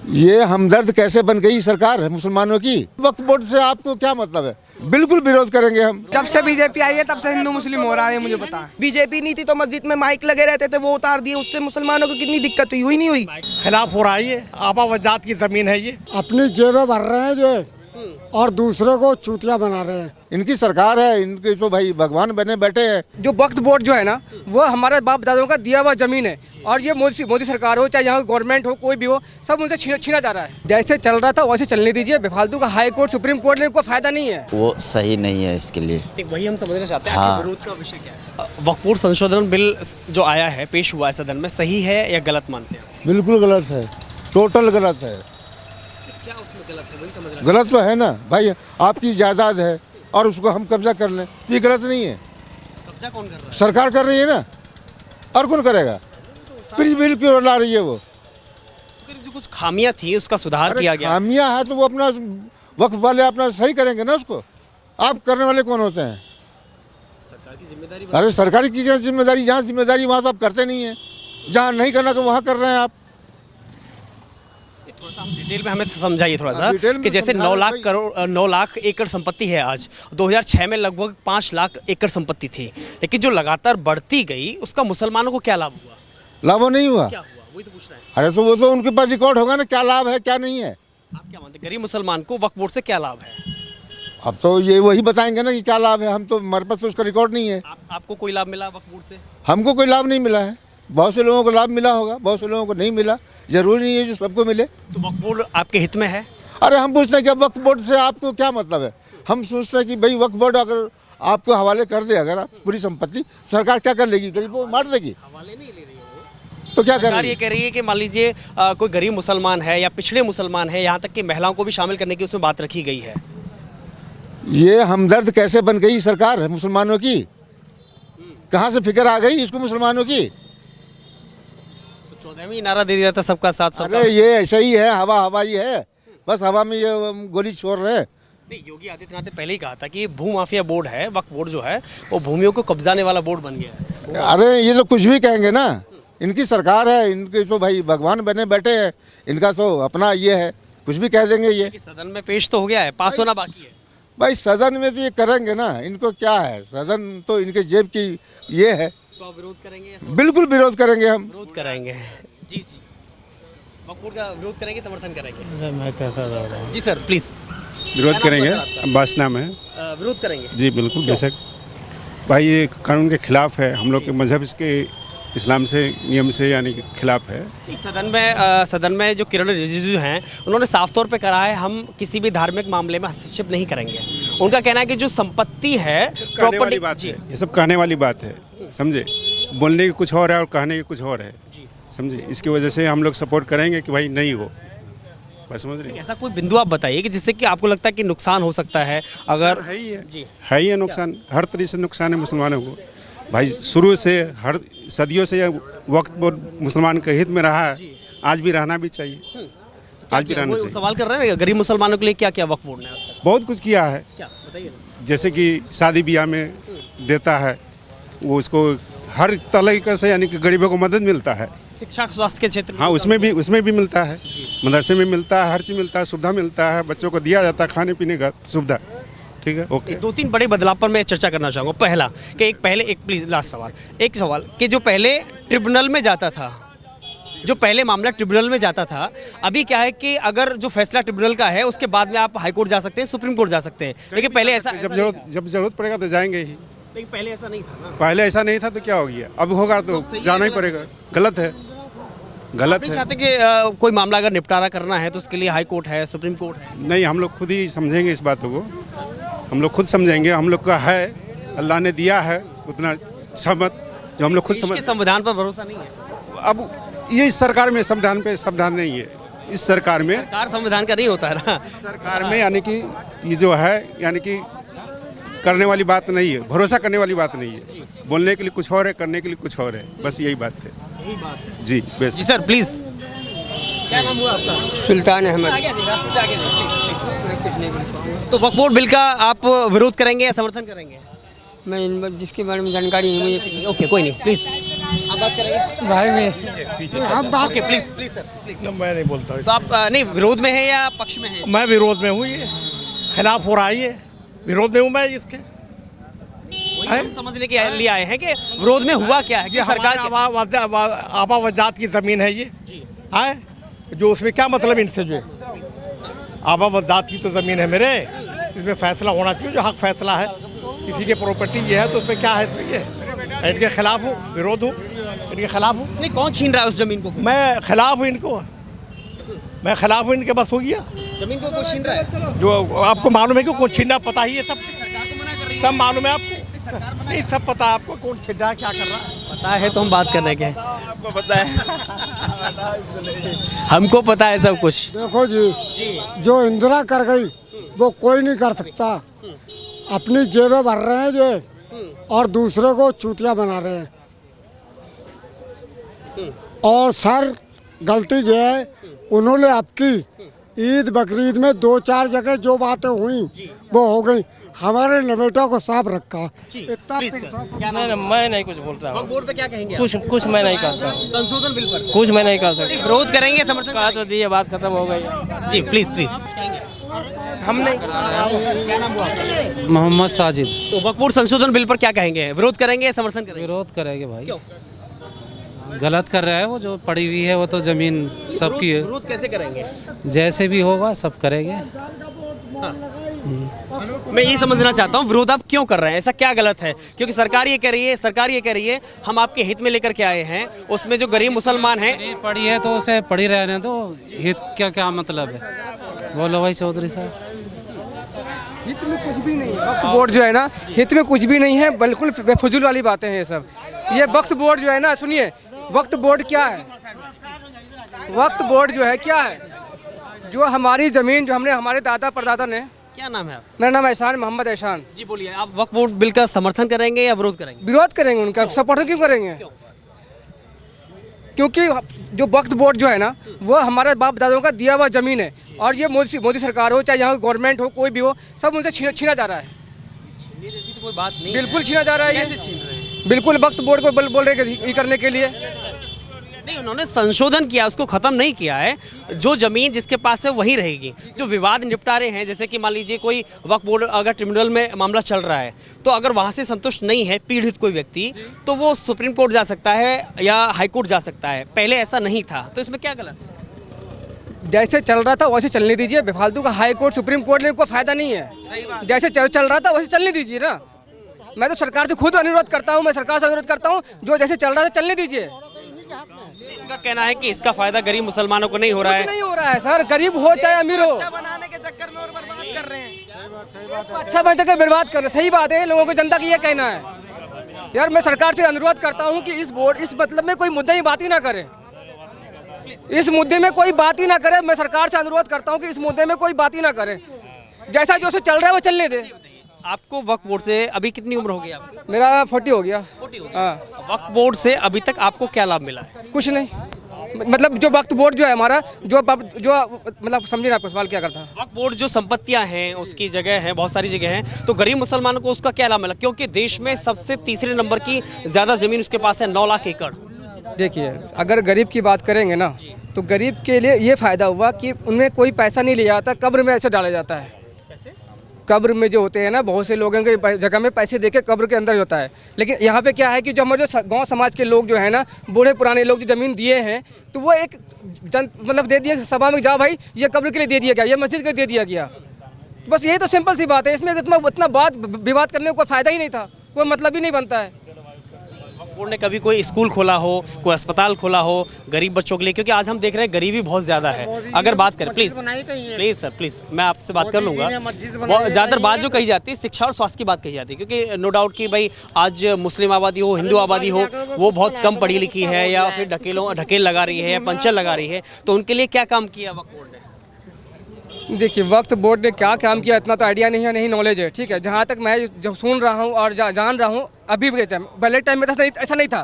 ये हमदर्द कैसे बन गई सरकार है मुसलमानों की। वक्फ बोर्ड से आपको क्या मतलब है? बिल्कुल विरोध करेंगे हम। जब से बीजेपी आई है तब से हिंदू मुस्लिम हो रहा है, मुझे पता है। बीजेपी नहीं थी तो मस्जिद में माइक लगे रहते थे, वो उतार दिए, उससे मुसलमानों को कितनी दिक्कत हुई? हुई नहीं हुई? खिलाफ हो रहा है ये, आबावजात की जमीन है ये। अपनी जेबें भर रहे हैं जो और दूसरे को चूतिया बना रहे हैं। इनकी सरकार है, इनके तो भाई भगवान बने बैठे हैं। जो वक्फ बोर्ड जो है ना, वो हमारे बाप दादाओं का दिया हुआ जमीन है, और ये मोदी सरकार हो चाहे यहाँ गवर्नमेंट हो, कोई भी हो, सब उनसे छीना जा रहा है। जैसे चल रहा था वैसे चलने दीजिए, बेफालतू का हाई कोर्ट सुप्रीम कोर्ट में कोई फायदा नहीं है। वो सही नहीं है इसके लिए। वही हम समझना चाहते हैं, हाँ। विरोध का विषय क्या है? वक्फ बोर्ड संशोधन बिल जो आया है, पेश हुआ है सदन में, सही है या गलत मानते हैं? बिल्कुल गलत है, टोटल गलत है। क्या उसमें गलत है, वही समझ रहे हैं। गलत तो है ना भाई, आपकी जायदाद है और उसको हम कब्जा कर लें, तो ये गलत नहीं है। कब्जा कौन कर रहा है? सरकार कर रही है ना, और कौन करेगा? फिर बिल क्यों ला रही है वो? फिर जो कुछ खामियां थी उसका सुधार किया गया। खामियां है तो वो अपना वक्फ वाले अपना सही करेंगे ना उसको। आप करने वाले कौन होते हैं? सरकार की जिम्मेदारी। अरे सरकारी की क्या जिम्मेदारी? जहाँ जिम्मेदारी वहाँ तो आप करते नहीं है, जहाँ नहीं करना तो वहाँ कर रहे हैं आप। थोड़ा सा हम डिटेल में हमें समझाइए थोड़ा सा डिटेल में कि जैसे समझा 9 रहे लाख भाई। करोड़ 9 लाख एकड़ संपत्ति है आज, 2006 में लगभग 5 लाख एकड़ संपत्ति थी, लेकिन जो लगातार बढ़ती गई उसका मुसलमानों को क्या लाभ हुआ? लाभ नहीं हुआ। क्या हुआ वही तो पूछ रहे हैं। अरे तो वो तो उनके पास रिकॉर्ड होगा ना, क्या लाभ है क्या नहीं है। आप क्या मानते हैं, गरीब मुसलमान को वक्फ बोर्ड से क्या लाभ है? अब तो ये वही बताएंगे ना कि क्या लाभ है। हम तो हमारे पास तो उसका रिकॉर्ड नहीं है। आपको कोई लाभ मिला वक्फ बोर्ड से? हमको कोई लाभ नहीं मिला है। बहुत से लोगों को लाभ मिला होगा, बहुत से लोगों को नहीं मिला। जरूरी नहीं है जो सबको मिले। तो वक्फ बोर्ड आपके हित में है? अरे हम पूछते हैं कि वक्फ बोर्ड से आपको क्या मतलब है? हम सोचते हैं कि भाई वक्फ बोर्ड अगर आपको हवाले कर दे, अगर आप पूरी संपत्ति, सरकार क्या कर लेगी? गरीबों को मार देगी। हवाले नहीं ले रही है तो क्या सरकार करेगी? ये कह रही है कि मान लीजिए कोई गरीब मुसलमान है या पिछड़े मुसलमान है, यहाँ तक कि महिलाओं को भी शामिल करने की उसमें बात रखी गई है। ये हमदर्द कैसे बन गई सरकार है मुसलमानों की? कहाँ से फिक्र आ गई इसको मुसलमानों की? तो 14वीं नारा दे दिया था सबका साथ सबका। अरे ये ऐसा ही है, हवा हवाई है, बस हवा में ये गोली छोड़ रहे हैं। नहीं, योगी आदित्यनाथ ने पहले ही कहा था कि ये भू माफिया बोर्ड है, वक्फ बोर्ड जो है वो भूमियों को कब्जाने वाला बोर्ड बन गया है। अरे ये तो कुछ भी कहेंगे ना, इनकी सरकार है, इनके तो भाई भगवान बने बैठे हैं। इनका तो अपना ये है, कुछ भी कह देंगे ये। कि सदन में पेश तो हो गया है, पास होना बाकी है। भाई सदन में तो ये करेंगे ना, इनको क्या है? सदन तो इनके जेब की ये है। तो आप विरोध करेंगे? बिल्कुल विरोध करेंगे हम। विरोध कराएंगे। जी जी, वक्फ बोर्ड का विरोध करेंगे, समर्थन करेंगे? मैं कैसा रहा हूँ, जी सर प्लीज। विरोध करेंगे। अब्बास नाम है। विरोध करेंगे जी बिल्कुल, बेशक। भाई ये कानून के खिलाफ है, हम लोग के मजहब इसके इस्लाम से नियम से यानी कि खिलाफ है। इस सदन में जो किरण रिजिजू हैं उन्होंने साफ तौर पे कहा है हम किसी भी धार्मिक मामले में हस्तक्षेप नहीं करेंगे। उनका कहना है कि जो संपत्ति है कहने वाली बात है, ये सब कहने वाली बात है, समझे? बोलने की कुछ और है और कहने की कुछ और है, समझे? इसकी वजह से हम लोग सपोर्ट करेंगे कि भाई नहीं हो, बस समझ रहे हैं? ऐसा कोई बिंदु आप बताइए कि जिससे कि आपको लगता है कि नुकसान हो सकता है? अगर है ही है जी, है ही है नुकसान, हर तरीके से नुकसान है मुसलमानों को। भाई शुरू से हर सदियों से यह वक्त बहुत मुसलमान के हित में रहा है, आज भी रहना भी चाहिए, आज भी रहना वो चाहिए। सवाल कर रहे हैं गरीब मुसलमानों के लिए क्या क्या वक्फ बोर्ड ने आज तक बहुत कुछ किया है, क्या बताइए ना। जैसे कि शादी ब्याह में देता है, वो उसको हर तरीके से यानी कि गरीबों को मदद मिलता है। शिक्षा स्वास्थ्य के क्षेत्र में हाँ, उसमें भी मिलता है, मदरसे में मिलता है, हर चीज़ मिलता है, सुविधा मिलता है, बच्चों को दिया जाता है खाने पीने का सुविधा। ठीक है, ओके। 2-3 बड़े बदलाव पर मैं चर्चा करना चाहूँगा। पहला कि एक प्लीज लास्ट सवाल, एक सवाल कि जो पहले ट्रिब्यूनल में जाता था, जो पहले मामला ट्रिब्यूनल में जाता था, अभी क्या है कि अगर जो फैसला ट्रिब्यूनल का है उसके बाद में आप हाई कोर्ट जा सकते हैं, सुप्रीम कोर्ट जा सकते हैं, लेकिन पहले ऐसा जब जरूरत पड़ेगा तो जाएंगे ही। लेकिन पहले ऐसा नहीं था ना। पहले ऐसा नहीं था तो क्या हो गया? अब होगा तो जाना ही पड़ेगा। गलत है, गलत आप नहीं है। चाहते कि कोई मामला अगर निपटारा करना है तो उसके लिए हाई कोर्ट है, सुप्रीम कोर्ट है? नहीं, हम लोग खुद ही समझेंगे इस बातों को, हम लोग खुद समझेंगे। हम लोग का है, अल्लाह ने दिया है उतना क्षमता जो हम लोग खुद देश के समझ। संविधान पर भरोसा नहीं है? अब ये इस सरकार में संविधान पे संविधान नहीं है, इस सरकार में सरकार संविधान का नहीं होता है ना। सरकार में यानी कि ये जो है यानी कि करने वाली बात नहीं है, भरोसा करने वाली बात नहीं है। बोलने के लिए कुछ और है, करने के लिए कुछ और है, बस यही बात है। यही बात है। जी बेस्ट। जी सर प्लीज, क्या नाम हुआ आपका? सुल्तान अहमद। आगे आइए, रास्ते से आगे आइए। तो वक्फ बोर्ड बिल का आप विरोध करेंगे या समर्थन करेंगे? मैं जिसके बारे में जानकारी नहीं मुझे। ओके कोई नहीं, प्लीज। आप बात करेंगे भाई मैं हम बात okay please please sir please. मैं नहीं बोलता तो आप नहीं विरोध में है या पक्ष में है? मैं विरोध में हूँ, ये खिलाफ हो रहा है, ये विरोध में हूँ मैं इसके। हम समझने के लिए आए हैं कि विरोध में हुआ क्या है कि सरकार आबावजात की ज़मीन है ये है, जो उसमें क्या मतलब इनसे, जो आबावजात की तो ज़मीन है मेरे, इसमें फैसला होना चाहिए जो हक फैसला है। किसी के प्रॉपर्टी ये है तो उसमें क्या है, इसमें ये इनके खिलाफ हूँ, विरोध हूँ, इनके खिलाफ हूँ। नहीं कौन छीन रहा है उस जमीन को? मैं खिलाफ हूँ इनको, मैं खिलाफ हूँ इनके, बस हो गया। जमीन को छीन रहा है जो आपको मालूम है कि कौन छीनना, पता ही है, सब मालूम है आपको, नहीं सब पता है आपको कौन छीन रहा है, क्या कर रहा है, पता है तो हम बात करने के आपको पता है। हमको पता है सब कुछ। देखो जी, जो इंदिरा कर गई वो कोई नहीं कर सकता। अपनी जेबें भर रहे हैं जो, और दूसरे को चूतिया बना रहे हैं। और सर गलती जो है उन्होंने आपकी ईद बकरीद में 2-4 जगह जो बातें हुई वो हो गई, हमारे नवेटों को साफ रखा। इतना क्या नाम है? मैं नहीं कुछ बोलता वक्फ बोर्ड पे क्या कहेंगे? कुछ मैं नहीं करता हूँ, संशोधन बिल पर कुछ मैं नहीं कर सकता। विरोध करेंगे, समर्थन कहा तो दिए, बात खत्म हो गई। जी प्लीज प्लीज। हम नहीं। क्या नाम हुआ आपका? मोहम्मद साजिद। तो वक्फ बोर्ड संशोधन बिल पर क्या कहेंगे? विरोध करेंगे, समर्थन करेंगे? विरोध करेंगे भाई, क्यों? गलत कर रहा है वो, जो पड़ी हुई है वो तो जमीन सबकी है, विरोध कैसे करेंगे? जैसे भी होगा सब करेंगे। मैं ये समझना चाहता हूँ विरोध आप क्यों कर रहे हैं, ऐसा क्या गलत है? क्योंकि सरकार ये कह रही है हम आपके हित में लेकर के आए हैं, उसमें जो गरीब मुसलमान हैं। पड़ी है तो उसे पड़ी रहने दो, हित क्या क्या मतलब है, बोलो भाई चौधरी साहब। हित में कुछ भी नहीं है, वक्फ बोर्ड जो है ना, हित में कुछ भी नहीं है, बिल्कुल बेफजूल वाली बातें हैं ये सब। ये वक्फ बोर्ड जो है ना, सुनिए, वक्फ बोर्ड क्या है? वक्फ बोर्ड जो है क्या है? जो हमारी ज़मीन, जो हमने, हमारे दादा परदादा ने। क्या नाम है आप? मेरा नाम एहसान, मोहम्मद एहसान। जी बोलिए, आप वक्फ बोर्ड बिल का समर्थन करेंगे या विरोध करेंगे? विरोध करेंगे उनका, सपोर्ट क्यों करेंगे? क्योंकि जो वक्फ बोर्ड जो है ना, वो हमारे बाप दादों का दिया हुआ ज़मीन है, और ये मोदी सरकार हो, चाहे यहाँ गवर्नमेंट हो, कोई भी हो, सब उनसे छीना जा रहा है। जैसी तो कोई बात नहीं, बिल्कुल छीना जा रहा है। कैसे ये छीन रहे हैं? बिल्कुल वक्फ बोर्ड को बोल रहे हैं ये करने के लिए। नहीं, उन्होंने संशोधन किया, उसको खत्म नहीं किया है। जो जमीन जिसके पास है वही रहेगी। जो विवाद निपटारे हैं, जैसे कि मान लीजिए कोई वक्फ बोर्ड अगर ट्रिब्यूनल में मामला चल रहा है, तो अगर वहाँ से संतुष्ट नहीं है पीड़ित कोई व्यक्ति, तो वो सुप्रीम कोर्ट जा सकता है या हाई कोर्ट जा सकता है। पहले ऐसा नहीं था, तो इसमें क्या गलत है? जैसे चल रहा था वैसे चलने दीजिए, बेफालतू का हाई कोर्ट सुप्रीम कोर्ट लेने कोई फायदा नहीं है। जैसे चल रहा था वैसे चलने दीजिए ना। मैं तो सरकार से खुद अनुरोध करता हूँ, मैं सरकार से अनुरोध करता हूँ, जो जैसे चल रहा था चलने दीजिए। इनका कहना है कि इसका फायदा गरीब मुसलमानों को नहीं हो रहा है। कुछ नहीं हो रहा है सर, गरीब हो चाहे अमीर हो, अच्छा बनाने के चक्कर में और बर्बाद कर रहे हैं। अच्छा बन सके बर्बाद कर रहे। सही बात है, लोगों को जनता की ये कहना है। यार मैं सरकार से अनुरोध करता हूँ कि इस मतलब में कोई मुद्दे की बात ही ना करे, इस मुद्दे में कोई बात ही ना करे। मैं सरकार से अनुरोध करता हूँ कि इस मुद्दे में कोई बात ही ना करे, जैसा जो चल रहा है वो चलने दे। आपको वक्फ बोर्ड से अभी कितनी उम्र हो गई आपकी? मेरा 40 हो गया। 40 हो गई। हाँ, वक्फ बोर्ड से अभी तक आपको क्या लाभ मिला है? कुछ नहीं। मतलब जो वक्फ बोर्ड जो है हमारा, जो मतलब समझिए आपको सवाल क्या करता है। वक्फ बोर्ड जो संपत्तियां हैं, उसकी जगह है, बहुत सारी जगह हैं, तो गरीब मुसलमानों को उसका क्या लाभ मिला? क्योंकि देश में सबसे तीसरे नंबर की ज़्यादा ज़मीन उसके पास है, 9 लाख एकड़। देखिए, अगर गरीब की बात करेंगे ना, तो गरीब के लिए ये फ़ायदा हुआ कि उनमें कोई पैसा नहीं लिया जाता, कब्र में ऐसे डाला जाता है। कब्र में जो होते हैं ना, बहुत से लोगों के जगह में पैसे देके कब्र के अंदर होता है। लेकिन यहाँ पे क्या है कि जो हमारे जो गांव समाज के लोग जो है ना, बूढ़े पुराने लोग जो ज़मीन दिए हैं, तो वो एक मतलब दे दिया सभा में, जाओ भाई ये कब्र के लिए दे दिया गया, ये मस्जिद के लिए दे दिया गया। बस यही तो सिंपल सी बात है, इसमें इतना बात विवाद करने का कोई फ़ायदा ही नहीं था, कोई मतलब ही नहीं बनता है। बोर्ड ने कभी कोई स्कूल खोला हो, कोई अस्पताल खोला हो गरीब बच्चों के लिए? क्योंकि आज हम देख रहे हैं गरीबी बहुत ज़्यादा है। अगर बात करें, प्लीज़ सर प्लीज़, मैं आपसे बात कर लूँगा। ज़्यादातर बात जो कही जाती है शिक्षा और स्वास्थ्य की बात कही जाती है, क्योंकि नो डाउट कि भाई आज मुस्लिम आबादी हो, हिंदू आबादी हो, वो बहुत कम पढ़ी लिखी है, या फिर ढकेल लगा रही है, या पंचर लगा रही है, तो उनके लिए क्या काम किया वक्फ बोर्ड ने? देखिए, वक्फ बोर्ड ने क्या काम किया इतना तो आइडिया नहीं है, नहीं नॉलेज है, ठीक है। जहाँ तक मैं जो सुन रहा हूँ और जान रहा हूँ, अभी भी पहले टाइम में ऐसा नहीं था।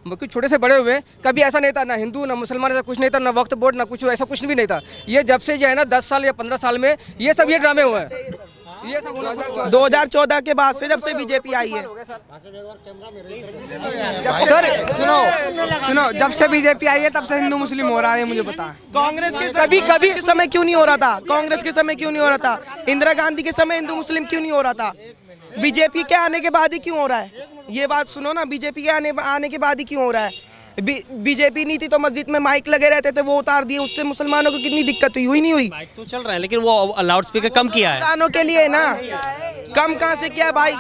क्योंकि छोटे से बड़े हुए कभी ऐसा नहीं था, ना हिंदू ना मुसलमान, ऐसा कुछ नहीं था, ना वक्फ बोर्ड ना कुछ, ऐसा कुछ भी नहीं था। ये जब से जो है ना 10 साल या 15 साल में ये सब ये ड्रामे हुए हैं। ये सब होना शुरू हुआ। 2014 के बाद से, जब से बीजेपी आई है। सर सुनो, जब से बीजेपी आई है तब से हिंदू मुस्लिम हो रहा है, मुझे पता है। कांग्रेस के कभी के समय क्यों नहीं हो रहा था? कांग्रेस के समय क्यों नहीं हो रहा था? इंदिरा गांधी के समय हिंदू मुस्लिम क्यों नहीं हो रहा था? बीजेपी के आने के बाद ही क्यों हो रहा है? ये बात सुनो ना, बीजेपी के आने के बाद ही क्यों हो रहा है? बीजेपी नहीं थी तो मस्जिद में माइक लगे रहते थे, वो उतार दिए, उससे मुसलमानों को कितनी दिक्कत हुई नहीं हुई? माइक तो चल रहा है लेकिन वो लाउड स्पीकर कम किया है। मुसलमानों के लिए ना, कम कहाँ से किया भाई?